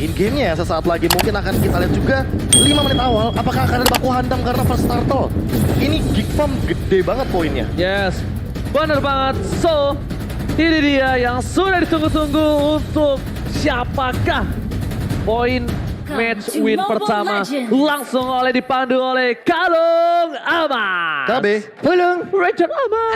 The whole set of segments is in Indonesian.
in game-nya sesaat lagi mungkin akan kita lihat juga 5 menit awal apakah akan ada baku hantam karena first turtle. Ini Geek Farm gede banget poinnya. Yes, bener banget. So, ini dia yang sudah ditunggu-tunggu untuk siapakah poin match win pertama langsung oleh dipandu oleh Kalung Amas. KB. Pulung. Richard Amas.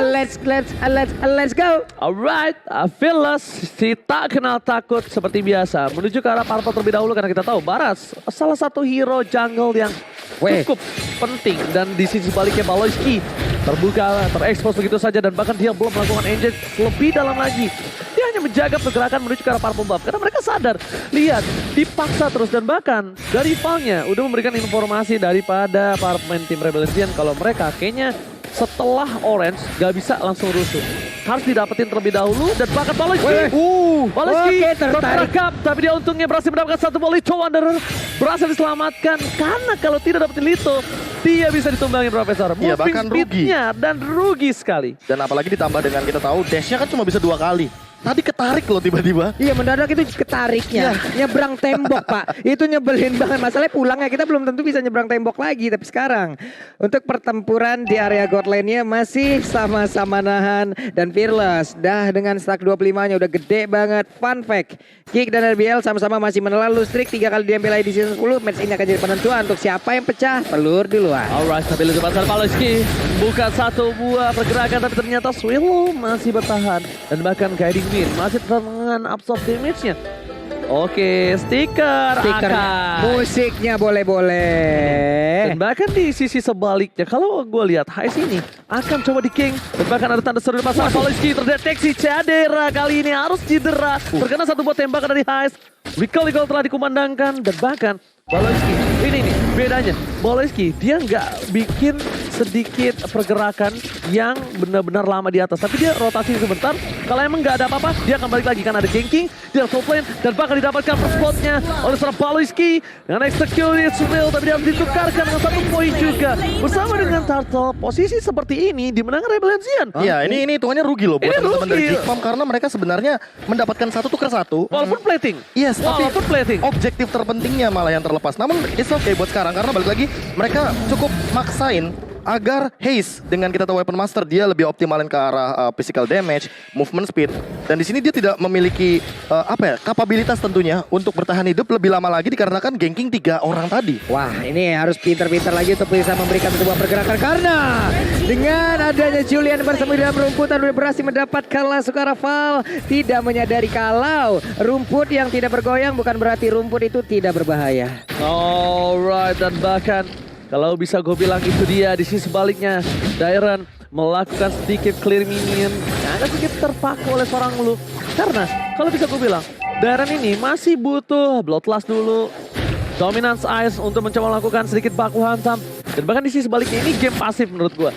Let's go. Alright, Fearless si tak kenal takut seperti biasa menuju ke arah Purple terlebih dahulu karena kita tahu Baras salah satu hero jungle yang cukup penting dan di sisi baliknya Baloyski terbuka, terekspos begitu saja dan bahkan dia belum melakukan engage lebih dalam lagi. Dia hanya menjaga pergerakan menuju ke arah Purple Buff karena mereka sadar, lihat, dipaksa terus dan bahkan dari rivalnya udah memberikan informasi daripada para pemain tim Rebellion kalau mereka kayaknya setelah Orange gak bisa langsung rusuh. Harus didapetin terlebih dahulu dan bahkan Baloyski. Baloyski tertangkap tapi dia untungnya berhasil mendapatkan satu volley. Wanderer berhasil diselamatkan karena kalau tidak dapetin Lito dia bisa ditumbangin Profesor. Iya, bahkan rugi. Dan rugi sekali. Dan apalagi ditambah dengan kita tahu dash-nya kan cuma bisa 2 kali. Tadi ketarik loh tiba-tiba. Iya mendadak itu ketariknya. Nyebrang tembok Pak. Itu nyebelin banget. Masalahnya pulangnya kita belum tentu bisa nyebrang tembok lagi. Tapi sekarang untuk pertempuran di area god lane-nya masih sama-sama nahan. Dan Fearless dah dengan stack 25-nya udah gede banget. Fun fact, Kick dan RBL sama-sama masih menelan lustrik 3 kali diambil lagi di season 10. Match ini akan jadi penentuan untuk siapa yang pecah telur duluan. Alright, tapi lebih besar Baloyski bukan satu buah pergerakan tapi ternyata Swallow masih bertahan dan bahkan guiding win masih dengan absorb damage-nya. Oke, stiker akan. Musiknya boleh-boleh. Dan bahkan di sisi sebaliknya, kalau gue lihat Heist ini akan coba di King. Dan bahkan ada tanda seru di pasar Baloyski terdeteksi cedera kali ini harus cedera. Terkena satu buah tembakan dari Heist. Recall telah dikumandangkan dan bahkan Baloyski, ini nih bedanya. Baloyski dia nggak bikin sedikit pergerakan yang benar-benar lama di atas. Tapi dia rotasi sebentar. Kalau emang nggak ada apa-apa, dia akan balik lagi. Karena ada ganking, dia top lane. Dan bahkan didapatkan first spotnya oleh seorang Baloyski. Dengan execute Swell, tapi dia harus ditukarkan dengan 1 poin juga. Bersama dengan Turtle, posisi seperti ini dimenangkan Rebellion Zion. Iya, ini hitungannya rugi loh buat Ini teman-teman dari rugi. Geek Farm karena mereka sebenarnya mendapatkan 1 tukar 1. Walaupun plating. Yes, tapi Walaupun plating. objektif terpentingnya malah yang terlepas. Namun it's okay buat sekarang karena balik lagi mereka cukup maksain agar Haze dengan kita tahu Weapon Master dia lebih optimalin ke arah physical damage, movement speed dan di sini dia tidak memiliki kapabilitas tentunya untuk bertahan hidup lebih lama lagi dikarenakan ganking 3 orang tadi. Wah, ini harus pintar-pintar lagi untuk bisa memberikan sebuah pergerakan karena dengan adanya Julian bersama di dalam rumput dan berhasil mendapatkan langsung Raval tidak menyadari kalau rumput yang tidak bergoyang bukan berarti rumput itu tidak berbahaya. Alright, dan bahkan kalau bisa gue bilang itu dia di sisi sebaliknya. Dairon melakukan sedikit clear minion. Agak sedikit terpaku oleh seorang Luke. Karena kalau bisa gue bilang, Dairon ini masih butuh Bloodlust dulu. Dominance Ice untuk mencoba melakukan sedikit baku hantam. Dan bahkan di sisi sebaliknya ini game pasif menurut gue.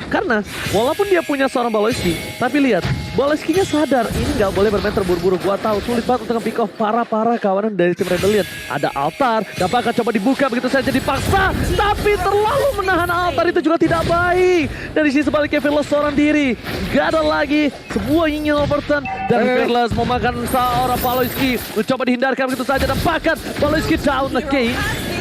Karena walaupun dia punya seorang Baloyski, tapi lihat Baloyski-nya sadar ini nggak boleh bermain terburu-buru. Gua tahu sulit banget untuk pick off para kawanan dari tim Rebellion. Ada altar, dapat coba dibuka begitu saja dipaksa, tapi terlalu menahan altar itu juga tidak baik. Dari sisi sebaliknya Fearless seorang diri, gak ada lagi sebuah ingin overturn dan Fearless memakan seorang Baloyski, mencoba dihindarkan begitu saja dan bahkan Baloyski down again.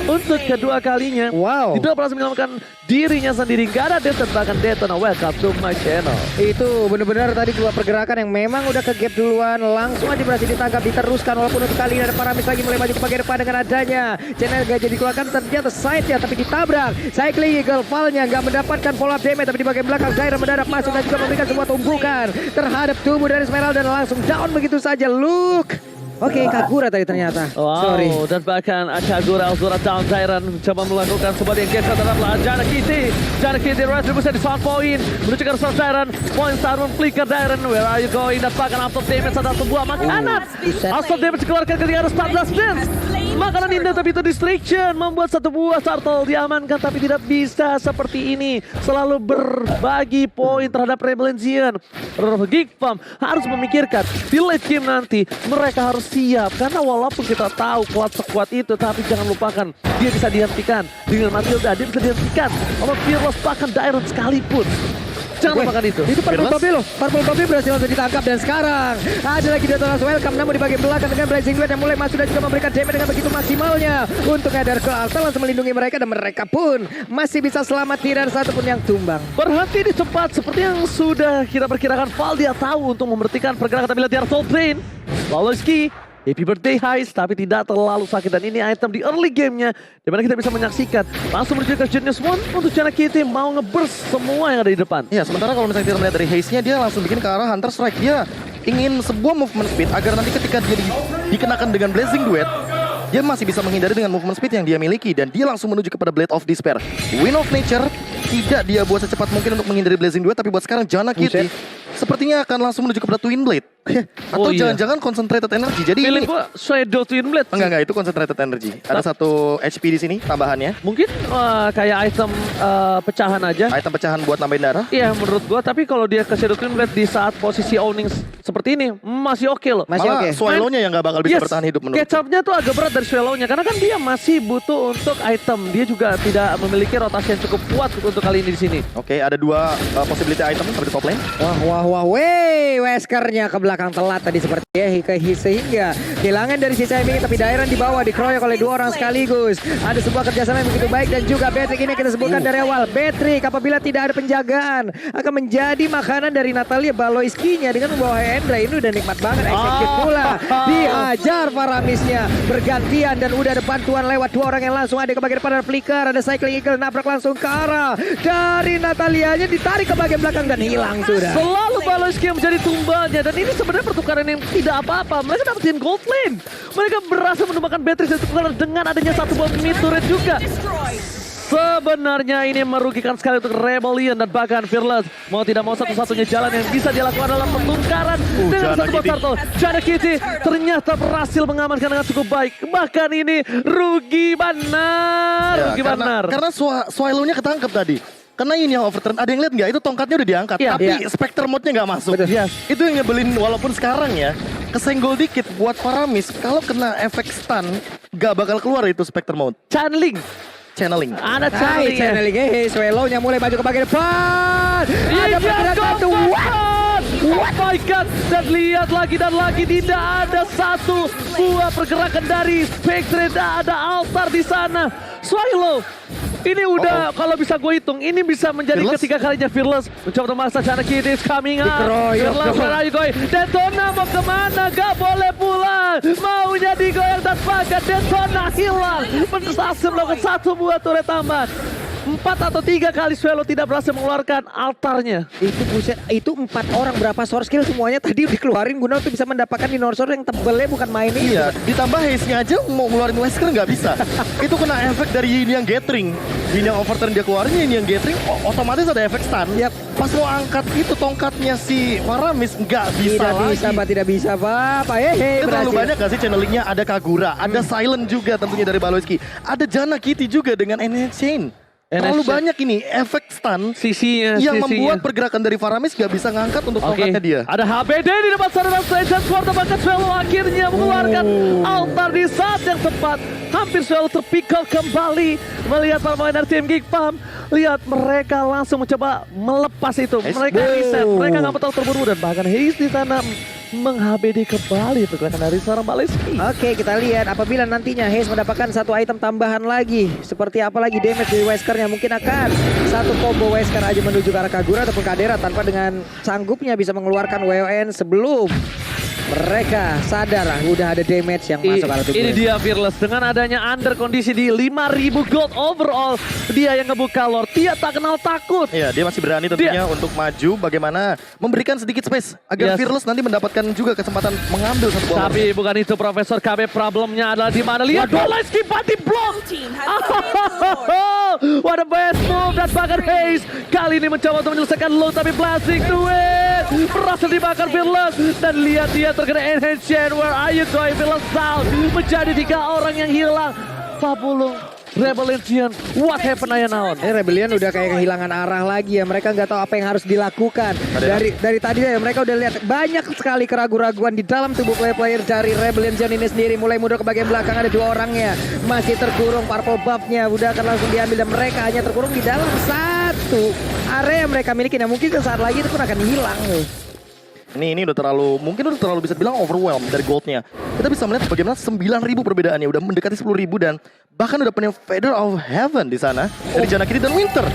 Untuk kedua kalinya, dia berhasil menyelamatkan dirinya sendiri. Gak ada Deton, bahkan Deton, welcome to my channel. Itu benar-benar tadi 2 pergerakan yang memang udah ke gap duluan. Langsung aja berhasil ditangkap, diteruskan. Walaupun untuk kali ini ada Paramis lagi mulai maju ke bagian depan dengan adanya channel gajah dikeluarkan. Ternyata side-nya tapi ditabrak. Cycling Eagle Fall-nya gak mendapatkan follow up damage. Tapi di bagian belakang Dairon mendadak masuk dan juga memberikan sebuah tumpukan terhadap tubuh dari Smeralda. Dan langsung down begitu saja. Luke. Oke, Kagura tadi ternyata. Sorry. Dan bahkan Kagura Azura down Dairon mencoba melakukan sebuah engagement terhadap Jana Kitty. Jana Kitty retribusi di sound point menuju ke arah Dairon. Point star memflicker Dairon. Where are you going? Dan bahkan absorb damage ada sebuah makanan. Absorb damage dikeluarkan ketika harus Stardust Dance. Makanan indah tapi itu distraction membuat satu buah turtle diamankan tapi tidak bisa seperti ini. Selalu berbagi poin terhadap Rebellion Zion. Geek Farm harus memikirkan di late game nanti mereka harus siap karena walaupun kita tahu kuat sekuat itu tapi jangan lupakan dia bisa dihentikan dengan Matilda, dia bisa dihentikan oleh Fearless bahkan Dairon sekalipun. Jangan lupakan itu. Itu Purple Fearless. Bobby loh. Purple Bobby berhasil langsung ditangkap dan sekarang ada lagi Detona's Welcome namun di bagian belakang dengan Blazing Duet yang mulai masuk dan juga memberikan damage dengan begitu maksimalnya untuk Eder ke altar langsung melindungi mereka dan mereka pun masih bisa selamat, tidak ada satupun yang tumbang. Berhenti di tempat seperti yang sudah kita perkirakan. Val dia tahu untuk memberhentikan pergerakan, tapi lihat dia Soul Plane. Loloski, happy birthday Heist, tapi tidak terlalu sakit. Dan ini item di early gamenya, dimana kita bisa menyaksikan. Langsung menuju ke Genius One untuk Chana Kitty mau nge-burst semua yang ada di depan. Iya, sementara kalau misalnya kita melihat dari haze-nya, dia langsung bikin ke arah Hunter Strike. Dia ingin sebuah movement speed agar nanti ketika dia dikenakan dengan Blazing Duet, dia masih bisa menghindari dengan movement speed yang dia miliki. Dan dia langsung menuju kepada Blade of Despair. Wind of Nature tidak dia buat secepat mungkin untuk menghindari Blazing Duet, tapi buat sekarang Chana Kitty sepertinya akan langsung menuju kepada Twin Blade. Atau jangan-jangan concentrated energy. Jadi Feeling ini gua Shadow Twin Blade. enggak itu concentrated energy. Ada satu HP di sini tambahannya. Mungkin kayak item pecahan aja. Item pecahan buat nambahin darah. Iya menurut gua, tapi kalau dia ke Shadow Twin Blade di saat posisi owning seperti ini masih oke loh. Masih Malah oke. Swallow-nya yang gak bakal bisa bertahan hidup menurut. Kecapnya tuh agak berat dari Swallow-nya karena kan dia masih butuh untuk item. Dia juga tidak memiliki rotasi yang cukup kuat untuk kali ini di sini. Oke, ada dua possibility item seperti top lane. Wah, Weskernya ke belakang telat tadi seperti sehingga kehilangan dari sisi aiming, tapi Dairon di bawah dikeroyok oleh dua orang sekaligus. Ada sebuah kerjasama yang begitu baik dan juga Betrick ini kita sebutkan dari awal. Betrick apabila tidak ada penjagaan akan menjadi makanan dari Natalia Baloiskinya dengan membawa Hendra. Ini udah nikmat banget, execute pula. Dihajar Faramisnya bergantian dan udah ada bantuan lewat dua orang yang langsung ada ke bagian depan, ada Flicker, ada Cycling Eagle nabrak langsung ke arah dari Natalianya, ditarik ke bagian belakang dan hilang sudah. Selalu Baloiski yang menjadi tumbalnya, dan ini sebenarnya pertukaran yang tidak apa-apa. Mereka dapetin gold lane. Mereka berhasil menumbangkan Beatrice dan tukaran dengan adanya satu bom mid turret juga. Sebenarnya ini merugikan sekali untuk Rebellion dan bahkan Fearless. Mau tidak mau satu-satunya jalan yang bisa dilakukan adalah pertukaran dengan satu bot turtle. Chana Kitty ternyata berhasil mengamankan dengan cukup baik. Bahkan ini rugi benar. Rugi benar. Karena Swallow-nya ketangkep tadi. Karena ini yang overturn, ada yang lihat nggak? Itu tongkatnya udah diangkat, Iya, tapi Spectre mode-nya nggak masuk. Betul. Yes. Itu yang nyebelin, walaupun sekarang ya, kesenggol dikit buat Faramis. Kalau kena efek stun, nggak bakal keluar itu Spectre mode. Channeling. Channeling. Ada Hai, channeling. channeling. Swallow-nya mulai maju ke bagian depan. Ada Iya, pergerakan tuh. Oh my god. Dan lihat lagi dan lagi, tidak ada satu buah pergerakan dari Spectre. Ada altar di sana. Swallow. Ini udah kalau bisa gue hitung, ini bisa menjadi Fearless? ketiga kalinya Fearless mencoba memaksa Chana Kitty is coming up. Dikeroyok Fearless, dong. where are you going? Detona mau kemana? Gak boleh pulang. Maunya digoyang dan bahkan Detona hilang. Berhasil melakukan satu buah turret tambahan. 4 atau 3 kali Swallow tidak berhasil mengeluarkan altarnya. Itu buset, itu 4 orang berapa source skill semuanya tadi dikeluarin guna untuk bisa mendapatkan dinosaur yang tebelnya bukan main ini. Iya, ditambah haze-nya aja mau ngeluarin Wesker nggak bisa. Itu kena efek dari Yin yang gathering. Yin yang overturn dia keluarin, Yin yang gathering, otomatis ada efek stun. Yap. Pas mau angkat itu tongkatnya si Faramis nggak bisa Tidak lagi. bisa, Pak, tidak bisa, Pak. Itu terlalu Berhasil. banyak gak sih channelingnya? Ada Kagura, ada Silent juga tentunya dari Baloiski. Ada Chana Kitty juga dengan Energy Chain. Terlalu Chain. banyak ini efek stun Sisinya. yang membuat pergerakan dari Faramis gak bisa ngangkat untuk tongkatnya dia. Ada HBD di depan sana dan Legend Sword, bahkan Swallow akhirnya mengeluarkan altar di saat yang tepat. Hampir Swallow terpikul kembali melihat para pemain dari tim Geek Farm. Lihat mereka langsung mencoba melepas itu. Mereka reset, mereka nggak mau terburu dan bahkan Haze di sana meng-HBD kembali pergerakan dari seorang Baloiski. Oke, kita lihat apabila nantinya Haze mendapatkan satu item tambahan lagi. Seperti apa lagi damage dari Weskernya. Mungkin akan satu combo Wesker aja menuju ke arah Kagura ataupun Kadera tanpa dengan sanggupnya bisa mengeluarkan WON sebelum mereka sadar udah ada damage yang masuk arah tubuh. Ini dia Fearless dengan adanya under kondisi di 5.000 gold overall. Dia yang ngebuka lore, dia tak kenal takut. Iya, dia masih berani tentunya untuk maju bagaimana memberikan sedikit space agar Fearless nanti mendapatkan juga kesempatan mengambil satu bola. Tapi bukan itu Profesor KB, problemnya adalah di mana? Lihat Baloiski pati blok. What a best move dan bahkan Haze kali ini mencoba untuk menyelesaikan low, tapi blasting to it berhasil dibakar Fearless dan lihat dia terkena enhancement. Where are you going? Fearless down menjadi 3 orang yang hilang. Fabulung Rebellion, what happened Aya Naon? Rebellion udah kayak kehilangan arah lagi ya. Mereka nggak tahu apa yang harus dilakukan. Dari tadi ya mereka udah lihat banyak sekali keraguan-raguan di dalam tubuh player dari Rebellion ini sendiri. Mulai mundur ke bagian belakang, ada 2 orangnya masih terkurung. Purple buff-nya udah akan langsung diambil dan mereka hanya terkurung di dalam satu satu area yang mereka miliki. Nah mungkin saat lagi itu pun akan hilang loh. Ini udah terlalu bisa dibilang overwhelm dari goldnya. Kita bisa melihat bagaimana 9.000 perbedaannya, udah mendekati 10.000 dan bahkan udah punya Feather of Heaven di sana dari Jana Kitty dan Winter.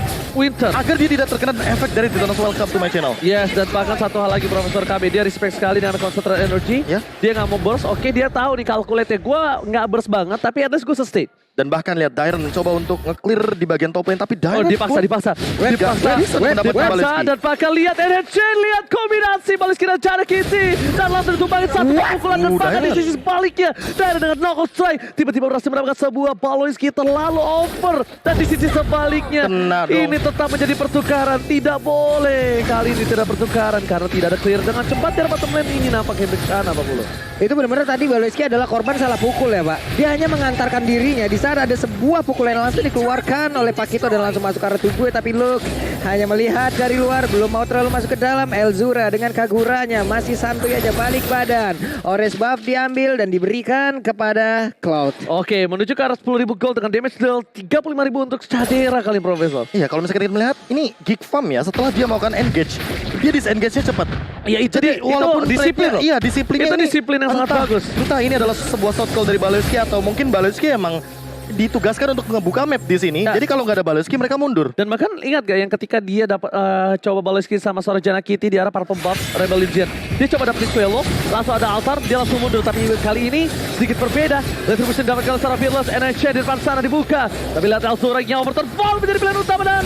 Agar dia tidak terkena efek dari Detona's Welcome to my channel. Yes, dan bahkan satu hal lagi Profesor KB, dia respect sekali dengan concentrate energy. Ya. Dia nggak mau burst, oke dia tahu nih calculate-nya. Gue nggak burst banget, tapi at least gue sustain. Dan bahkan lihat Dairon mencoba untuk nge-clear di bagian top lane, tapi Dairon Dipaksa. Dan bahkan lihat NHC, lihat kombinasi Baleski dan Jana Kitty. Dan langsung ditumbangin satu pukulan dan bahkan di sisi sebaliknya. Dairon dengan knockout strike, tiba-tiba berhasil mendapatkan sebuah Baleski terlalu over. Dan di sisi sebaliknya, ini tetap menjadi pertukaran. Tidak boleh, kali ini tidak pertukaran karena tidak ada clear dengan cepat dari bottom lane ini nampaknya ke sana Pak Bulu. Itu benar-benar tadi Baleski adalah korban salah pukul ya Pak. Dia hanya mengantarkan dirinya. Di saat ada sebuah pukulan langsung dikeluarkan oleh Pakito dan langsung masuk ke arah tubuh. Tapi Luke hanya melihat dari luar, belum mau terlalu masuk ke dalam. Elzura dengan Kaguranya masih santuy aja balik badan. Orange buff diambil dan diberikan kepada Cloud. Oke, menuju ke arah 10.000 gold dengan damage deal 35.000 untuk Cadera kali Profesor. Iya, kalau misalkan kita melihat ini Geek Farm ya, setelah dia melakukan engage, dia disengage-nya cepat. Ya itu Jadi walaupun disiplin loh. Iya, disiplinnya Itu disiplin yang sangat bagus. Entah ini adalah sebuah shot call dari Baleski atau mungkin Baleski emang ditugaskan untuk ngebuka map di sini. Jadi kalau nggak ada Baleski mereka mundur. Dan bahkan ingat gak yang ketika dia dapat coba Baleski sama seorang Jana Kitty di arah para pembuff Rebel Legion. Dia coba dapetin Swallow, langsung ada altar, dia langsung mundur. Tapi kali ini sedikit berbeda. Retribution dapatkan secara fearless, NHC di depan sana dibuka. Tapi lihat Elzura yang overturn, Fall menjadi pilihan utama dan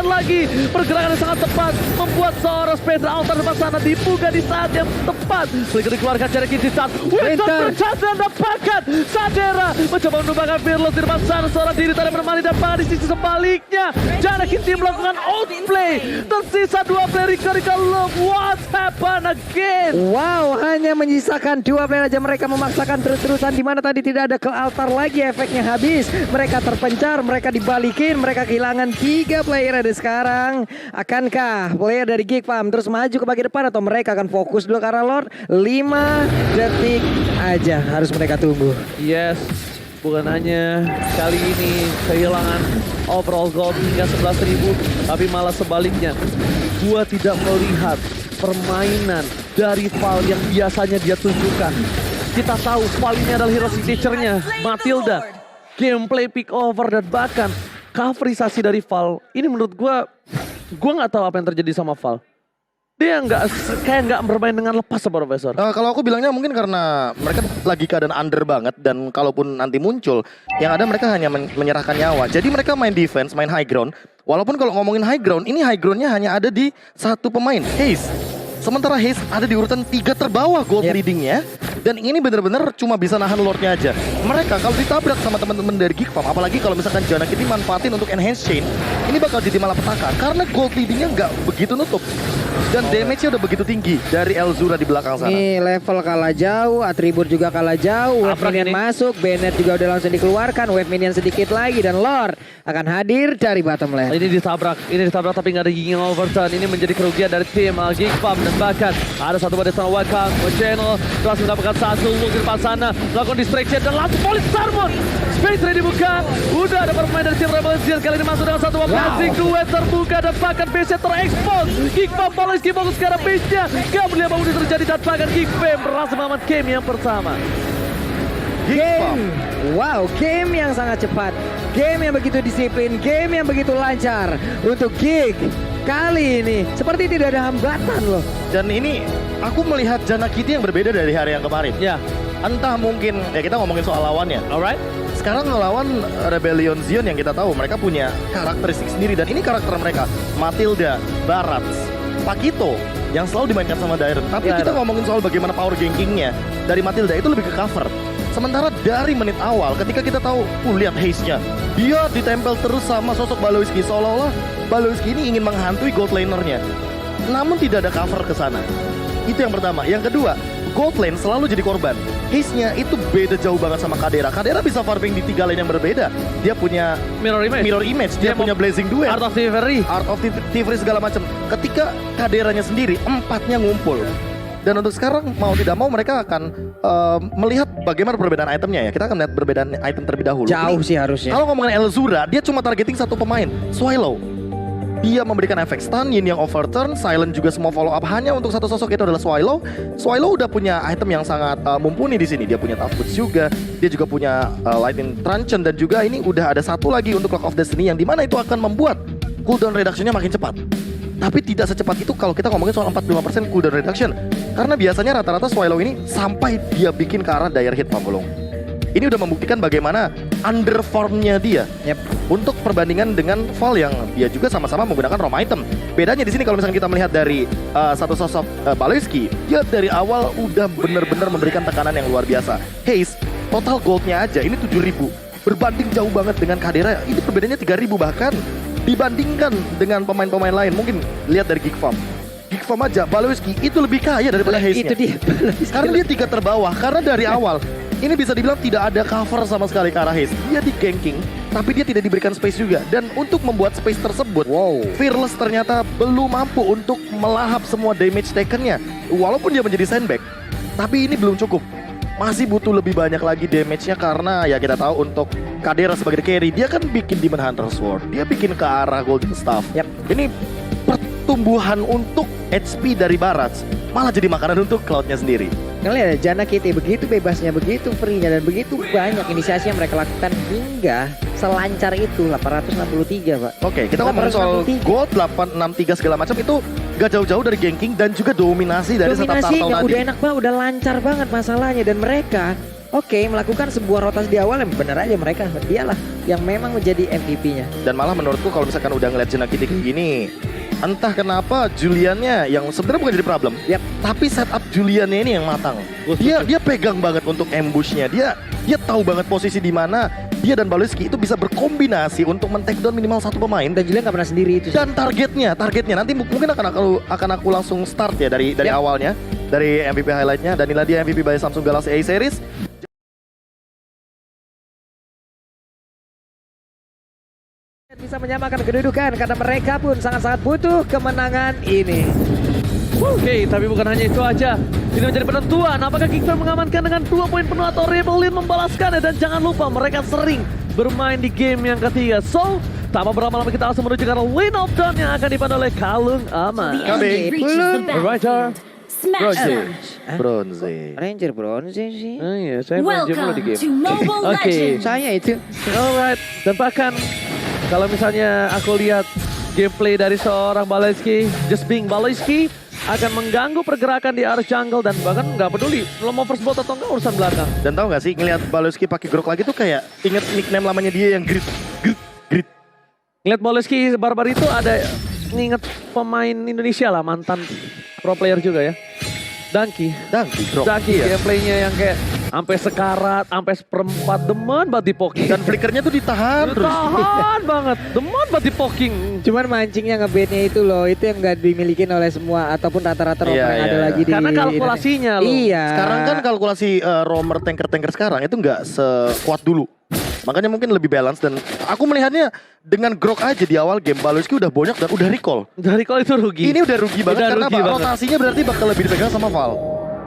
lagi pergerakan yang sangat tepat membuat seorang Spectre altar depan sana dibuka di saat yang tepat. Sedikit dikeluarkan Jana Kitty saat Winter berchance dan dapatkan Cadera mencoba menumbangkan fearless di depan sana, seorang diri tadi bermain dan bahkan di sisi sebaliknya Jana Kitty melakukan outplay. Tersisa 2 player Rika Love. What happened again? Wow, hanya menyisakan 2 player aja, mereka memaksakan terus-terusan di mana tadi tidak ada ke altar lagi, efeknya habis. Mereka terpencar, mereka dibalikin, mereka kehilangan 3 player ada sekarang. Akankah player dari Geek Farm terus maju ke bagian depan atau mereka akan fokus dulu ke arah Lord? 5 detik aja harus mereka tunggu. Yes. Bukan hanya kali ini kehilangan overall gold hingga 11.000, tapi malah sebaliknya. Gua tidak melihat permainan dari Val yang biasanya dia tunjukkan. Kita tahu Val ini adalah hero signature-nya, Matilda. Gameplay pick over dan bahkan coverisasi dari Val. Ini menurut gua nggak tahu apa yang terjadi sama Val. Dia nggak bermain dengan lepas Profesor. Kalau aku bilangnya mungkin karena mereka lagi keadaan under banget dan kalaupun nanti muncul, yang ada mereka hanya menyerahkan nyawa. Jadi mereka main defense, main high ground. Walaupun kalau ngomongin high ground, ini high groundnya hanya ada di satu pemain, Haze. Sementara Haze ada di urutan 3 terbawah gold leadingnya. Dan ini benar-benar cuma bisa nahan Lordnya aja. Mereka kalau ditabrak sama teman-teman dari Geek Farm, apalagi kalau misalkan Jana Kitty manfaatin untuk enhance chain, ini bakal jadi malapetaka karena gold leadingnya nggak begitu nutup. Dan damage-nya udah begitu tinggi dari Elzura di belakang sana. Nih level kalah jauh, atribut juga kalah jauh, wave minion masuk, Bennett juga udah langsung dikeluarkan, wave minion sedikit lagi dan Lord akan hadir dari bottom lane. Ini ditabrak tapi nggak ada Yinging overturn. Ini menjadi kerugian dari tim Geek Farm dan bahkan ada satu badai sana Welcome channel langsung mendapatkan satu look di depan sana, melakukan distraction dan langsung Police Sarmon. Space ready dibuka, udah ada pemain dari tim Rebel Legion kali ini masuk dengan satu blazing duet terbuka dan bahkan base-nya terekspos. Geek Farm Baleski fokus ke arah base-nya, gak melihat apa yang terjadi dan bahkan Geek Farm berhasil mengamankan game yang pertama. Game yang sangat cepat, game yang begitu disiplin, game yang begitu lancar untuk Geek. Kali ini seperti tidak ada hambatan loh. Dan ini aku melihat Jana Kitty yang berbeda dari hari yang kemarin. Ya, Entah mungkin, ya kita ngomongin soal lawannya. alright. Sekarang ngelawan Rebellion Zion yang kita tahu mereka punya karakteristik sendiri. Dan ini karakter mereka, Matilda, Barats, Pakito yang selalu dimainkan sama Dairon. Tapi kita ngomongin soal bagaimana power gankingnya dari Matilda itu lebih ke cover. Sementara dari menit awal ketika kita tahu, lihat haze-nya, dia ditempel terus sama sosok Baleski, seolah-olah Baleski ini ingin menghantui gold laner-nya. Namun tidak ada cover ke sana. Itu yang pertama. Yang kedua, gold lane selalu jadi korban. Haze-nya itu beda jauh banget sama Cadera. Cadera bisa farming di 3 lane yang berbeda. Dia punya Mirror image. dia punya Blazing Duel, Art of Thievery. Art of Thievery segala macam. Ketika Caderanya sendiri, 4-nya ngumpul. Dan untuk sekarang mau tidak mau mereka akan melihat bagaimana perbedaan itemnya ya. Kita akan lihat perbedaan item terlebih dahulu. Jauh sih harusnya. Kalau ngomongin Elzura, dia cuma targeting satu pemain, Swallow. dia memberikan efek stun, Yin yang overturn, silent juga semua follow up hanya untuk satu sosok, itu adalah Swallow. Swallow udah punya item yang sangat mumpuni di sini. Dia punya Tough Boots juga, dia juga punya Lightning Truncheon, dan juga ini udah ada satu lagi untuk Clock of Destiny yang dimana itu akan membuat cooldown reduction-nya makin cepat. Tapi tidak secepat itu kalau kita ngomongin soal 45% cooldown reduction. Karena biasanya rata-rata Swallow ini sampai dia bikin ke arah dire hit, Pak Bolong. Ini udah membuktikan bagaimana underformnya dia. Untuk perbandingan dengan Val yang dia juga sama-sama menggunakan Rom item. Bedanya di sini kalau misalnya kita melihat dari satu sosok Baloyski, dia dari awal udah bener-bener memberikan tekanan yang luar biasa. Haze, total goldnya aja ini 7.000. Berbanding jauh banget dengan Kadera, ini perbedaannya 3.000 bahkan. Dibandingkan dengan pemain-pemain lain, mungkin lihat dari Geek Farm. Geek Farm aja, Baloyski itu lebih kaya daripada Haze-nya. Itu dia. Karena dia 3 terbawah, karena dari awal ini bisa dibilang tidak ada cover sama sekali ke arah Haze. Dia di ganking, tapi dia tidak diberikan space juga. Dan untuk membuat space tersebut, Fearless ternyata belum mampu untuk melahap semua damage taken-nya. Walaupun dia menjadi sandbag, tapi ini belum cukup. Masih butuh lebih banyak lagi damage-nya karena ya kita tahu untuk Kadera sebagai carry, dia kan bikin Demon Hunter Sword, dia bikin ke arah Golden Staff. Ini pertumbuhan untuk HP dari Barats malah jadi makanan untuk Cloud-nya sendiri. Kalian lihat Jana Kitty begitu bebasnya, begitu free-nya, dan begitu banyak inisiasi yang mereka lakukan hingga selancar itu 863, Pak. Oke, kita ngomongin soal gold 863 segala macam itu gak jauh-jauh dari ganking dan juga dominasi dari setup turtle Dominasinya tadi. udah enak banget, udah lancar banget masalahnya, dan mereka melakukan sebuah rotasi di awal yang benar aja mereka dialah yang memang menjadi MVP-nya. Dan malah menurutku kalau misalkan udah ngeliat Jana Kitty kayak gini, entah kenapa Juliannya yang sebenarnya bukan jadi problem, tapi setup Juliannya ini yang matang. Dia pegang banget untuk ambushnya. Dia tahu banget posisi di mana dia dan Baloyski itu bisa berkombinasi untuk men-take down minimal satu pemain. Dan Julian nggak pernah sendiri itu. Dan targetnya nanti mungkin akan aku langsung start ya dari awalnya, dari MVP highlightnya. Dan inilah dia MVP by Samsung Galaxy A Series. Bisa menyamakan kedudukan karena mereka pun sangat-sangat butuh kemenangan ini. Oke, tapi bukan hanya itu aja. Ini menjadi penentuan apakah Kickflame mengamankan dengan 2 poin penuh atau Rebellion membalaskannya. Dan jangan lupa mereka sering bermain di game yang ketiga. So, tanpa berlama-lama kita langsung menuju ke Lane of Dawn yang akan dipandu oleh Kalung Aman. Rider Bronze. Ranger bronze sih. Oh iya, saya main game dulu di game. Oke, Saya itu. alright. Dan bahkan kalau misalnya aku lihat gameplay dari seorang Baloyski, Just Being Baloyski akan mengganggu pergerakan di arah jungle dan bahkan nggak peduli lo mau first blood atau enggak urusan belakang. Dan tahu nggak sih ngelihat Baloyski pakai grok lagi tuh kayak inget nickname lamanya dia yang grit. Ngeliat Baloyski Barbar itu ada nginget pemain Indonesia lah, mantan pro player juga ya. Dangki Grok. Iya. gameplaynya yang kayak sampai sekarat, sampai seperempat, demen banget di poking. Dan flickernya tuh ditahan terus. Tahan banget, demen banget di poking. Cuman mancingnya ngebetnya itu loh, itu yang nggak dimiliki oleh semua ataupun rata-rata romer yang ada lagi di Karena kalkulasinya loh. Iya. Sekarang kan kalkulasi romer tanker sekarang itu nggak sekuat dulu. Makanya mungkin lebih balance dan aku melihatnya dengan grok aja di awal game Baloyski udah banyak dan udah recall. Dari kalau itu rugi. Ini udah rugi banget karena rugi banget. rotasinya berarti bakal lebih dipegang sama Val.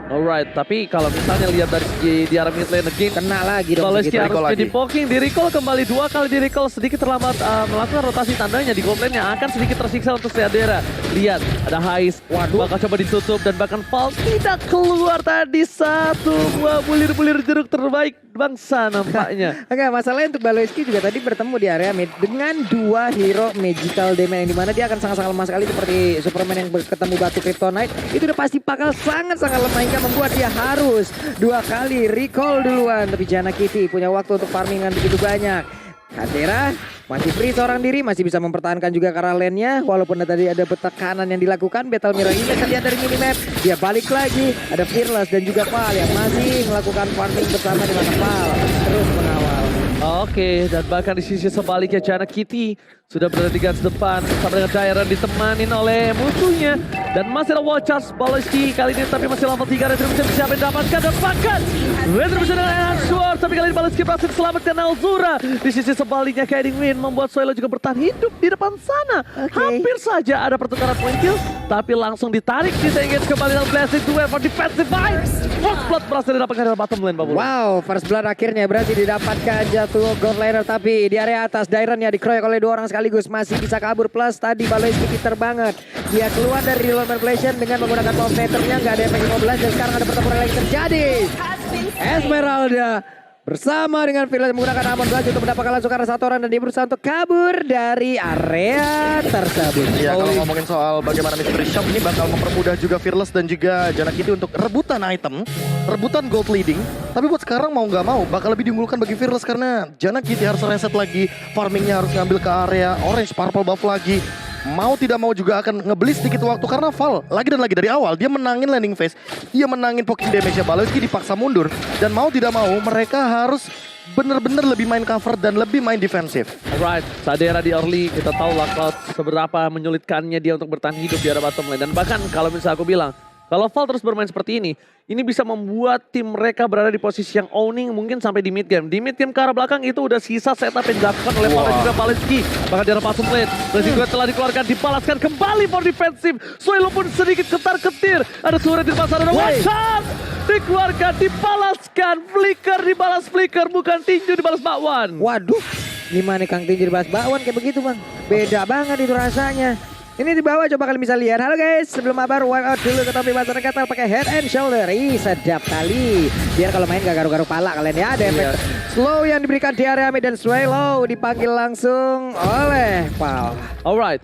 Alright, tapi kalau misalnya lihat dari segi di arah mid lane again, Kena lagi dong Baloyski sedikit. harus recall jadi lagi. poking, di recall kembali 2 kali di recall, sedikit terlambat melakukan rotasi tandanya di gold lane yang akan sedikit tersiksa untuk Seadera. Lihat, ada Hais, bakal coba ditutup dan bahkan Val tidak keluar tadi. Satu buah bulir-bulir jeruk terbaik bangsa nampaknya. Enggak, masalahnya untuk Baloyski juga tadi bertemu di area mid dengan 2 hero magical damage yang dimana dia akan sangat-sangat lemah sekali seperti Superman yang ketemu batu Kryptonite. Itu udah pasti bakal sangat-sangat lemah hingga membuat dia harus 2 kali recall duluan. Tapi Jana Kitty punya waktu untuk farmingan begitu banyak. Kadera masih free seorang diri, masih bisa mempertahankan juga ke arah lane-nya. Walaupun tadi ada tekanan yang dilakukan, Battle Mirror ini kita lihat dari minimap. Dia balik lagi, ada Fearless dan juga Val yang masih melakukan farming bersama dengan Val. Terus mengawal. Oke, dan bahkan di sisi sebaliknya Jana Kitty sudah berada di garis depan sama dengan Dairon ditemanin oleh musuhnya. Dan masih ada Watch Charge Baloyski kali ini tapi masih level 3 Retribution siapa yang dapatkan dan bahkan Retribution dengan Sword tapi kali ini Baloyski berhasil selamatkan Alzura. Di sisi sebaliknya Kidding Win membuat Soelo juga bertahan hidup di depan sana. Hampir saja ada pertukaran point kill. Tapi langsung ditarik, disengage kembali dalam Blessing Duel for defensive fight. First blood berhasil didapatkan dari bottom lane, Pak Bulu. Wow, first blood akhirnya berhasil didapatkan jatuh gold laner, tapi di area atas Dairon ya dikeroyok oleh 2 orang sekaligus, masih bisa kabur. Plus tadi Baloyski pinter banget, dia keluar dari reload manipulation dengan menggunakan pop netternya, nggak ada efek 15 dan sekarang ada pertempuran lagi terjadi. Esmeralda bersama dengan Fearless menggunakan Amon Blast untuk mendapatkan langsung arah satu orang dan dia berusaha untuk kabur dari area tersebut. Ya kalau ngomongin soal bagaimana Mystery Shop ini bakal mempermudah juga Fearless dan juga Janakity untuk rebutan item, rebutan gold leading. Tapi buat sekarang mau nggak mau bakal lebih diunggulkan bagi Fearless karena Janakity harus reset lagi, farmingnya harus ngambil ke area orange purple buff lagi. Mau tidak mau juga akan ngebeli sedikit waktu karena Val lagi dan lagi dari awal dia menangin landing phase, dia menangin poking damage-nya. Baloyski dipaksa mundur dan mau tidak mau mereka harus bener-bener lebih main cover dan lebih main defensif. Alright, Sadera di early, kita tahu lah seberapa menyulitkannya dia untuk bertahan hidup di area bottom lane. Dan bahkan kalau misalnya aku bilang, kalau Val terus bermain seperti ini bisa membuat tim mereka berada di posisi yang owning mungkin sampai di mid game. Di mid game ke arah belakang itu udah sisa setup yang dilakukan oleh Val dan juga Baloyski. Bahkan di arah bottom lane, Blessing Duel telah dikeluarkan, dibalaskan kembali for defensif. Soilo pun sedikit ketar-ketir. Ada suara di depan sana, ada one shot! Dikeluarkan, dibalaskan, flicker dibalas flicker, bukan tinju dibalas bakwan. Waduh, gimana Kang Tinju dibahas bakwan kayak begitu Bang? Beda banget itu rasanya. Ini di bawah coba kalian bisa lihat. Halo guys, sebelum mabar wipe out dulu ke topi Basar Katal pakai head and shoulder. Ih, sedap kali. Biar kalau main gak garu-garu pala kalian ya. Ada efek slow yang diberikan di area mid dan Swallow dipanggil langsung oleh Val. Alright,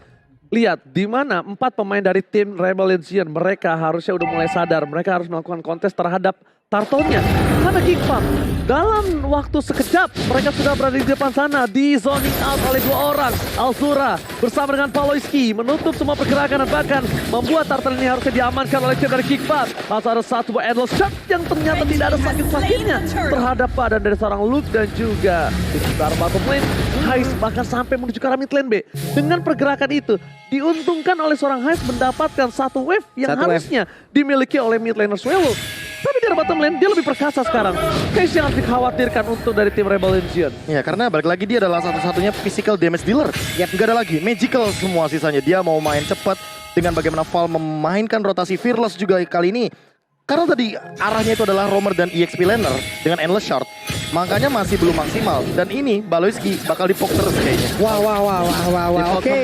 lihat di mana 4 pemain dari tim Rebel Legion mereka harusnya udah mulai sadar. Mereka harus melakukan kontes terhadap Tartonya. Karena Geekfarm dalam waktu sekejap mereka sudah berada di depan sana, di zoning out oleh 2 orang. Alzura bersama dengan Baloyski menutup semua pergerakan dan bahkan membuat Tartan ini harusnya diamankan oleh tim dari Geekfarm. Lalu ada satu buah endless shot yang ternyata tidak ada sakit-sakitnya terhadap badan dari seorang Luke dan juga di sekitar bottom lane. Heist bahkan sampai menuju ke arah mid lane B. Dengan pergerakan itu diuntungkan oleh seorang Heist mendapatkan satu wave yang harusnya dimiliki oleh mid laner Swallow. Tapi di bottom lane dia lebih perkasa sekarang. Case yang harus dikhawatirkan untuk dari tim Rebel Legion. Ya karena balik lagi dia adalah satu-satunya physical damage dealer. Ya nggak ada lagi magical semua sisanya. Dia mau main cepat dengan bagaimana Val memainkan rotasi Fearless juga kali ini. Karena tadi arahnya itu adalah Roamer dan EXP laner dengan endless shard. Makanya masih belum maksimal. Dan ini Baloyski bakal dipok terus kayaknya. Wow. Oke.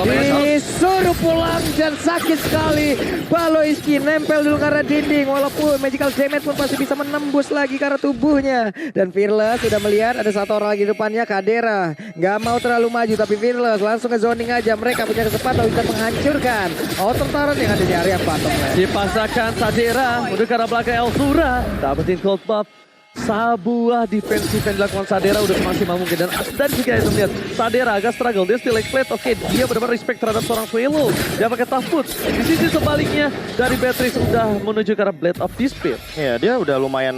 Disuruh pulang dan sakit sekali. Baloyski nempel dulu karena dinding. Walaupun magical damage pun pasti bisa menembus lagi karena tubuhnya. Dan Fearless sudah melihat ada satu orang lagi di depannya, Kadera. Gak mau terlalu maju tapi Fearless langsung ke zoning aja. Mereka punya kesempatan untuk menghancurkan outer turret yang ada di area bottom. Dipaksakan Sadera untuk ke arah belakang Alzura. Dapetin gold buff. Sebuah defensif yang dilakukan Sadera udah semaksimal mungkin. Dan juga itu lihat Sadera agak struggle. Dia still like plate. Oke, dia benar-benar respect terhadap seorang Swallow. Dia pakai tough foot. Di sisi sebaliknya dari Beatrice udah menuju ke arah Blade of Despair. Ya dia udah lumayan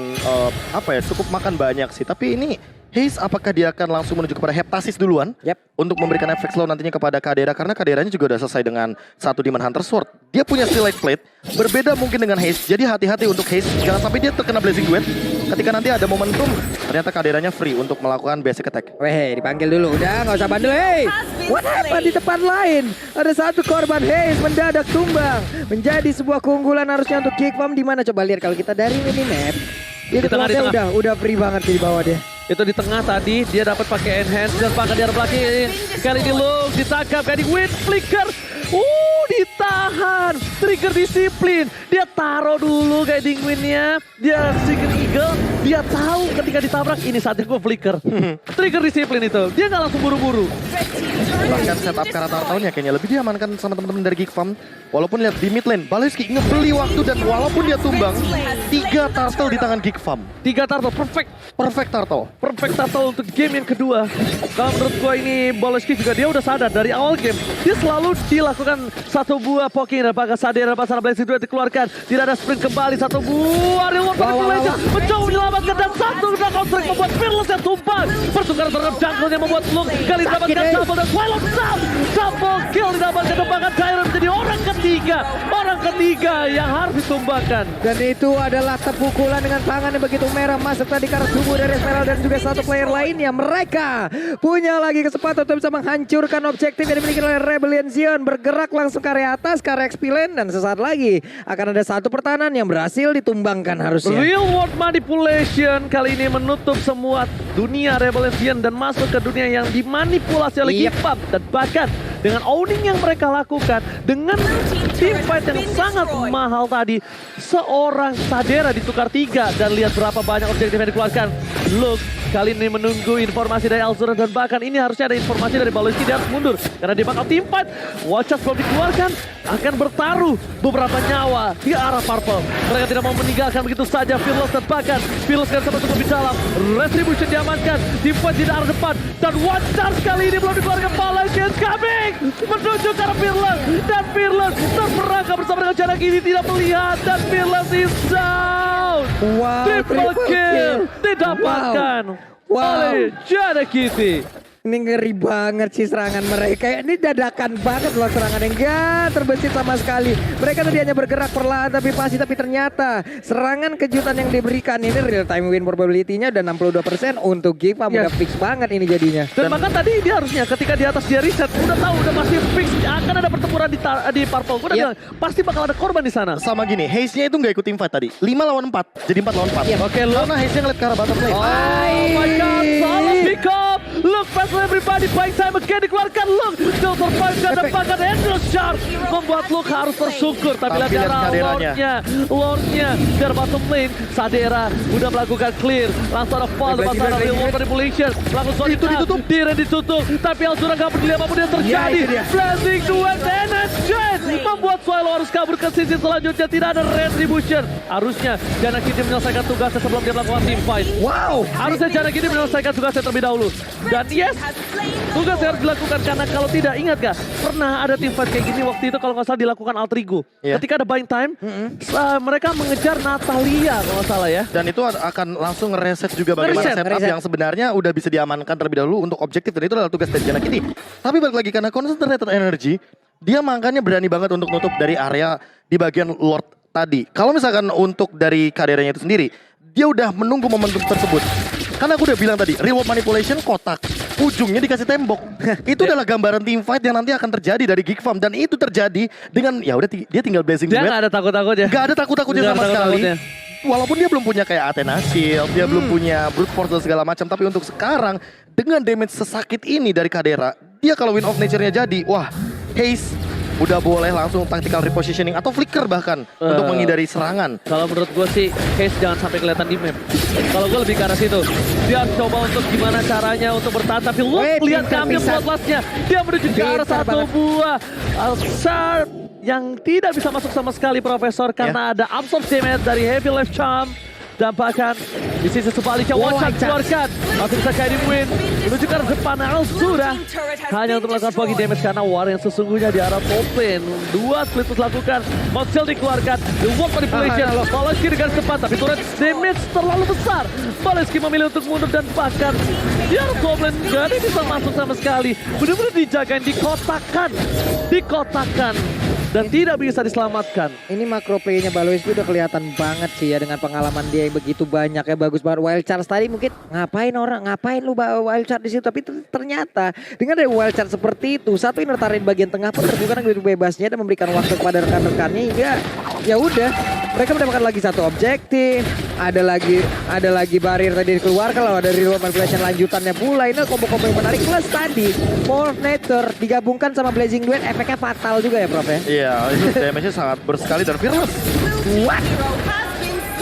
cukup makan banyak sih. Tapi ini Haze apakah dia akan langsung menuju kepada Heptasis duluan? Untuk memberikan efek slow nantinya kepada Kadera. Karena Kaderanya juga udah selesai dengan satu Demon Hunter Sword. Dia punya Steel Light Plate. Berbeda mungkin dengan Haze. Jadi hati-hati untuk Haze. Jangan sampai dia terkena Blazing Duet. Ketika nanti ada momentum, ternyata Kaderanya free untuk melakukan basic attack. Weh, dipanggil dulu. Udah, nggak usah bandel. Hey, what happened di tempat lain? Ada satu korban Haze mendadak tumbang. Menjadi sebuah keunggulan harusnya untuk Geekfarm. Di mana coba lihat kalau kita dari minimap. Dia di tengah. Udah free banget di bawah dia. Itu di tengah tadi, dia dapat pakai enhance dan pakai di arah belakang. Kali ini Luke ditangkap, Guiding Wind, flicker. Ditahan, trigger disiplin. Dia taruh dulu Guiding Wind-nya. Dia Seeking Eagle, dia tahu ketika ditabrak ini saatnya gue flicker. Trigger disiplin itu, dia nggak langsung buru-buru. Bahkan setup karakter tahunnya kayaknya lebih diamankan sama teman-teman dari Geekfarm. Walaupun lihat di mid lane, Baloyski ngebeli waktu dan walaupun dia tumbang, 3 turtle di tangan Geekfarm. 3 turtle, perfect. Perfect turtle. Perfect turtle untuk game yang kedua. Kalau menurut gue ini Baloyski juga dia udah sadar dari awal game. Dia selalu dilakukan satu buah poking dan pakai Sadera pasar Blazing Duel dikeluarkan. Tidak ada sprint kembali, satu buah reward manipulation. Mencoba menyelamatkan dan satu knockout strike membuat Fearless yang tumpang. Pertukaran terhadap jungle yang membuat Luke kali didapatkan double dan Swallow double kill didapatkan. Bahkan Dairon menjadi orang ketiga orang ketiga yang harus ditumbangkan. Dan itu adalah pukulan dengan tangan yang begitu merah masuk tadi ke arah tubuh dari Esmeralda dan juga satu player lainnya. Mereka punya lagi kesempatan untuk bisa menghancurkan objektif yang dimiliki oleh Rebellion Zion. Bergerak langsung ke area atas, ke area X-Pilen, dan sesaat lagi akan ada satu pertahanan yang berhasil ditumbangkan harusnya. Real world manipulation kali ini menutup semua dunia Rebellion dan masuk ke dunia yang dimanipulasi oleh Gipam. Dan bahkan dengan owning yang mereka lakukan, dengan team fight yang sangat mahal tadi, seorang Sadera ditukar 3 dan lihat berapa banyak objektif yang dikeluarkan. Look, kali ini menunggu informasi dari Alzura dan bahkan ini harusnya ada informasi dari Baloski. Dia harus mundur karena dia bakal team fight. Watchers belum dikeluarkan, akan bertaruh beberapa nyawa di arah Purple. Mereka tidak mau meninggalkan begitu saja Fearless dan bahkan Fearless kan sempat cukup di dalam. Retribution diamankan, team fight di arah depan dan Watchers kali ini belum dikeluarkan. Baloski is coming menuju ke arah Fearless dan Fearless terperangkap bersama dengan jarak ini tidak melihat dan Fearless is down. Wow, Triple kill didapatkan oleh Janakity. Ini ngeri banget sih serangan mereka. Ini dadakan banget loh serangan yang gak terbesit sama sekali. Mereka tadi hanya bergerak perlahan tapi pasti. Tapi ternyata serangan kejutan yang diberikan ini real time win probability-nya udah 62% untuk Gipam. Udah fix banget ini jadinya. Dan maka tadi dia harusnya ketika di atas dia reset udah tahu udah pasti fix akan ada pertempuran di Purple. Udah bilang pasti bakal ada korban di sana. Sama gini, Haze-nya itu nggak ikut team fight tadi. 5 lawan 4, jadi 4 lawan 4. Oke, look. Karena Haze-nya ngeliat ke arah bottom lane. Oh my god, salah pick up. Look, fast everybody, buying time again dikeluarkan. Look, still survive dan dapatkan Endless Shark. Membuat Look harus bersyukur. Tapi lihat arah Lordnya dari bottom lane. Sadera udah melakukan clear. Langsung ada fall di masalah real world manipulation. Langsung Sonic ditutup. ditutup. Tapi Alzura gak peduli apapun yang terjadi. Blazing Duet Energy membuat Swallow harus kabur ke sisi selanjutnya. Tidak ada retribution. Harusnya Janakity menyelesaikan tugasnya sebelum dia melakukan team fight. Wow. Harusnya Janakity menyelesaikan tugasnya terlebih dahulu. Dan yes, tugas yang harus dilakukan karena kalau tidak, ingat gak? Pernah ada team fight kayak gini waktu itu kalau nggak salah dilakukan Altrigo. Ketika ada buying time, mereka mengejar Natalia kalau nggak salah ya. Dan itu akan langsung ngereset juga bagaimana setup yang sebenarnya udah bisa diamankan terlebih dahulu untuk objektif. Dan itu adalah tugas dari Janakity. Tapi balik lagi karena concentrated energy, dia makanya berani banget untuk nutup dari area di bagian Lord tadi. Kalau misalkan untuk dari karirnya itu sendiri, dia udah menunggu momentum tersebut. Karena aku udah bilang tadi, reward manipulation kotak, ujungnya dikasih tembok. Itu adalah gambaran team fight yang nanti akan terjadi dari Geek Farm. Dan itu terjadi dengan, ya udah dia tinggal Blazing Duet. Dia nggak ada takut-takutnya. Gak ada takut-takutnya sama sekali. Walaupun dia belum punya kayak Athena Shield, dia belum punya Brute Force dan segala macam. Tapi untuk sekarang, dengan damage sesakit ini dari Kadera, dia kalau win of nature-nya jadi, wah, Haze udah boleh langsung tactical repositioning atau flicker bahkan untuk menghindari serangan. Kalau menurut gue sih, Haze jangan sampai kelihatan di map. Kalau gue lebih ke arah situ. Dia harus coba untuk gimana caranya untuk bertahan. Tapi lu lihat kami bloodlust-nya. Dia menuju ke arah satu buah Sharp yang tidak bisa masuk sama sekali Profesor. Karena ada absorb damage dari Heavy Left Charm. Dan bahkan di sisi sebaliknya Watchers keluarkan. Masih bisa carry win. Menuju ke arah depan Alzura. Hanya untuk melakukan bagi damage karena war yang sesungguhnya di arah top lane. 2 split dilakukan. Monster dikeluarkan. The Walk Manipulation. Baloski di garis depan. Tapi turret damage terlalu besar. Baloski memilih untuk mundur dan bahkan di arah top lane gak bisa masuk sama sekali. Benar-benar dijagain, dikotakan. Dan tidak bisa diselamatkan. Ini makro play-nya Baloski udah kelihatan banget sih ya dengan pengalaman dia yang begitu banyak ya, bagus banget. Wild Charge tadi mungkin ngapain lu bawa Wild Charge di situ, tapi ternyata dengan ada Wild Charge seperti itu, satu inner turret bagian tengah pun terbuka dengan bebasnya dan memberikan waktu kepada rekan-rekannya hingga ya udah mereka mendapatkan lagi satu objektif. Ada lagi barrier tadi dikeluarkan, lalu ada real manipulation lanjutannya pula. Ini kombo-kombo yang menarik plus tadi Fourth Nature digabungkan sama Blazing Duet, efeknya fatal juga ya Prof ya. Iya, itu damage-nya sangat bersekali dan Fearless.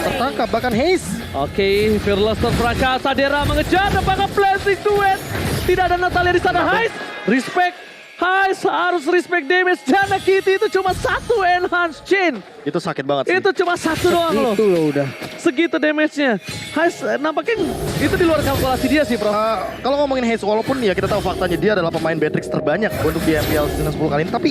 Tertangkap bahkan Haze. Oke, Fearless terperangkap. Sadera mengejar dan bahkan Blazing Duet. Tidak ada Natalia di sana. Haze, respect. Haze harus respect damage. Janakity itu cuma 1 enhance chain. Itu sakit banget sih. Itu cuma 1 doang loh. Itu loh udah. Segitu damage-nya. Haze nampaknya itu di luar kalkulasi dia sih, Bro. Kalau ngomongin Haze, walaupun ya kita tahu faktanya dia adalah pemain Beatrix terbanyak untuk di MPL season 10 kali ini. Tapi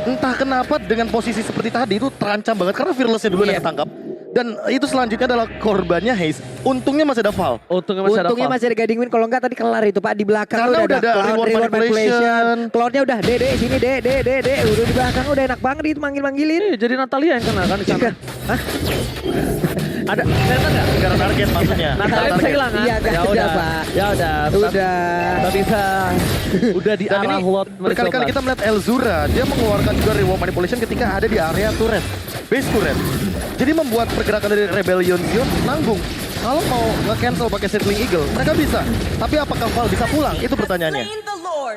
entah kenapa dengan posisi seperti tadi itu terancam banget. Karena Fearless-nya dulu yang ketangkap. Dan itu selanjutnya adalah korbannya Haze. Untungnya masih ada Val. Untungnya masih Untungnya ada masih ada Guiding Wind, kalau enggak tadi kelar itu Pak di belakang Karena udah ada Cloud reward manipulation. Cloudnya udah Dede sini Dede udah di belakang udah enak banget itu manggil-manggilin. Jadi Natalia yang kena kan di sana. Hah? Ada kelihatan nggak? Negara target maksudnya. Natalia bisa hilang kan? Iya, nggak Ya ada, udah, Pak. ya udah. Udah. Nggak bisa. Udah di Dan ini arah lot berkali-kali kita melihat Elzura, dia mengeluarkan juga reward manipulation ketika ada di area turret, base turret. Jadi membuat pergerakan dari Rebellion Zion nanggung. Kalau mau nge-cancel pakai Settling Eagle, mereka bisa. Tapi apakah Val bisa pulang? Itu pertanyaannya.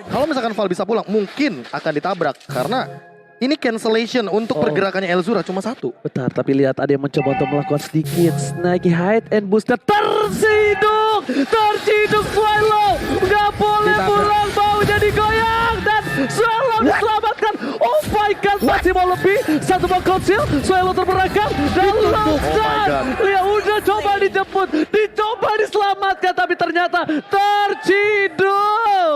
Kalau misalkan Val bisa pulang, mungkin akan ditabrak. Karena ini cancellation untuk pergerakannya Elzura cuma satu. Bentar, tapi lihat ada yang mencoba untuk melakukan sedikit snaky hide and booster. Terciduk Swallow. Nggak boleh pulang, baunya digoyang. Dan Swallow diselamatkan. Oh my god, masih mau lebih. Satu bang konsil, Swallow terperangkap. Dan Lockdown. Dia udah coba dijemput, dicoba diselamatkan. Tapi ternyata terciduk.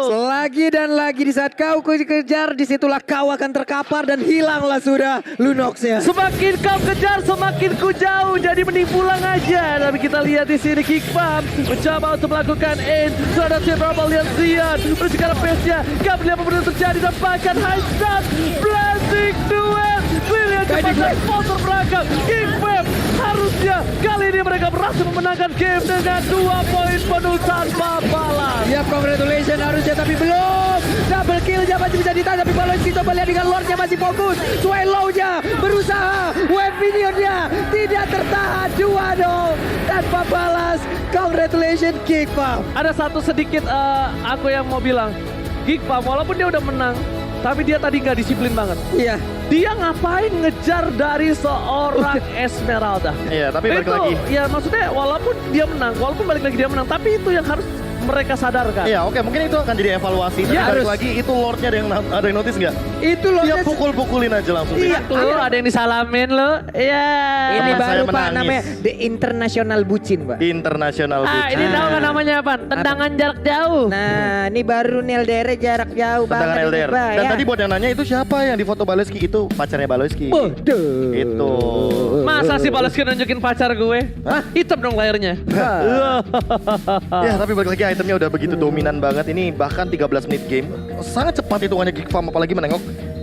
Lagi dan lagi di saat kau kejar, disitulah kau akan terkapar dan hilanglah sudah Lunoxnya. Semakin kau kejar, semakin ku jauh. Jadi mending pulang aja. Tapi kita lihat di sini Kickbam mencoba untuk melakukan aim terhadap si Rebellion Zion. Sekarang pace-nya, gak beli apa benar terjadi dan bahkan high start blazing duel. William cepat dan sponsor berangkat. Kickbam harusnya kali ini mereka berhasil memenangkan game dengan 2 poin penuh tanpa balas. Ya, congratulations harusnya tapi belum. Double kill-nya masih bisa ditahan tapi kalau coba lihat dengan Lord-nya masih fokus. Swallow-nya berusaha. Web Minion-nya tidak tertahan. 2-0 tanpa balas. Congratulations Kickbam. Ada satu sedikit aku yang mau bilang. Kickbam walaupun dia udah menang, tapi dia tadi nggak disiplin banget. Iya. Dia ngapain ngejar dari seorang Esmeralda? Iya, tapi balik lagi. Ya maksudnya walaupun dia menang, walaupun balik lagi dia menang, tapi itu yang harus mereka sadarkan. Iya, oke, mungkin itu akan jadi evaluasi. Tapi Ya, balik harus. lagi itu Lordnya ada yang notice nggak? Itu Dia Lord-nya pukul-pukulin aja langsung. Iya. Tuh ada yang disalamin lo. Iya. ini Teman saya baru Pak menangis. namanya The International Bucin, Pak. Internasional Ini tahu nggak namanya apa? Tendangan jarak jauh. Nah, ini baru Neldere jarak jauh Tendangan banget ini, LDR. Pak, Dan ya. tadi buat yang nanya itu siapa yang di foto Baloski? Itu pacarnya Baloski. Waduh. Itu. Masa sih Baloski nunjukin pacar gue? Hah? Hitam dong layarnya. Ya, tapi balik lagi itemnya udah begitu dominan banget. Ini bahkan 13 menit game. Sangat cepat hitungannya Geekfarm, apalagi menengok.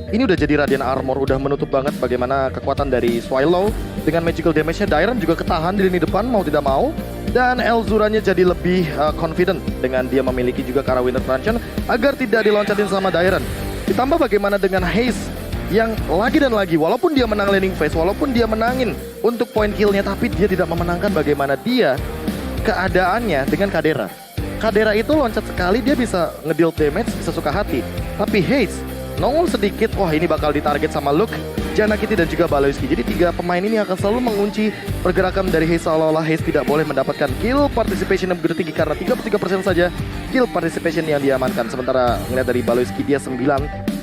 Ini udah jadi Radiant Armor, udah menutup banget bagaimana kekuatan dari Swallow. Dengan magical damage-nya, Dairon juga ketahan di lini depan mau tidak mau. Dan Elzuranya jadi lebih confident dengan dia memiliki juga Kara Winter Truncheon agar tidak diloncatin sama Dairon. Ditambah bagaimana dengan Haze yang lagi dan lagi, walaupun dia menang laning phase, walaupun dia menangin untuk point kill-nya, tapi dia tidak memenangkan bagaimana dia keadaannya dengan Kadera. Kadera itu loncat sekali, dia bisa ngedeal damage, bisa suka hati. Tapi Haze nongol sedikit, wah ini bakal ditarget sama Luke, Janakiti dan juga Baloski. Jadi 3 pemain ini akan selalu mengunci pergerakan dari Haze, seolah-olah Haze tidak boleh mendapatkan kill participation yang begitu tinggi karena 33% saja kill participation yang diamankan. Sementara ngeliat dari Baloski, dia 9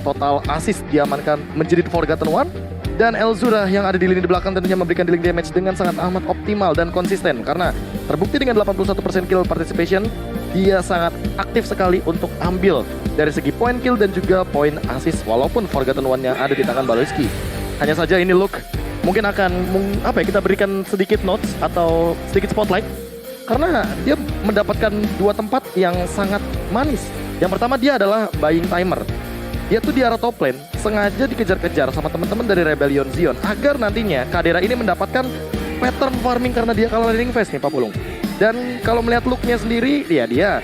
total assist diamankan menjadi Forgotten One. Dan Elzura yang ada di lini belakang tentunya memberikan dealing damage dengan sangat amat optimal dan konsisten. Karena terbukti dengan 81% kill participation, dia sangat aktif sekali untuk ambil dari segi point kill dan juga point assist. Walaupun Forgotten One-nya ada di tangan Baloski. Hanya saja ini Luke mungkin akan kita berikan sedikit notes atau sedikit spotlight. Karena dia mendapatkan 2 tempat yang sangat manis. Yang pertama dia adalah buying timer. Dia tuh di arah top lane, sengaja dikejar-kejar sama teman-teman dari Rebellion Zion agar nantinya Kadera ini mendapatkan pattern farming karena dia kalah laning phase nih Pak Pulung. Dan kalau melihat look-nya sendiri, ya dia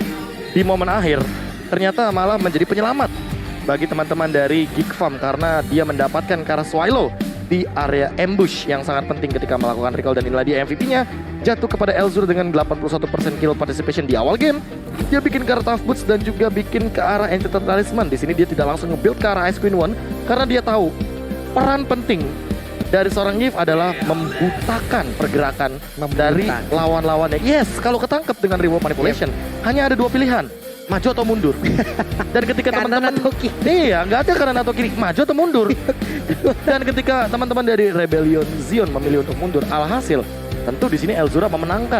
di momen akhir ternyata malah menjadi penyelamat bagi teman-teman dari Geekfarm karena dia mendapatkan Kara Swallow di area ambush yang sangat penting ketika melakukan recall. Dan inilah dia MVP-nya jatuh kepada Elzur dengan 81% kill participation di awal game. Dia bikin ke arah Tough Boots dan juga bikin ke arah Enchanted Talisman. Di sini dia tidak langsung nge-build ke arah Ice Queen One karena dia tahu peran penting dari seorang Yves adalah membutakan pergerakan dari lawan-lawannya. Yes, kalau ketangkep dengan reward manipulation, hanya ada 2 pilihan, maju atau mundur. Dan ketika teman-teman iya, nggak ada kanan atau kiri, maju atau mundur. Dan ketika teman-teman dari Rebellion Zion memilih untuk mundur, alhasil tentu di sini Elzura memenangkan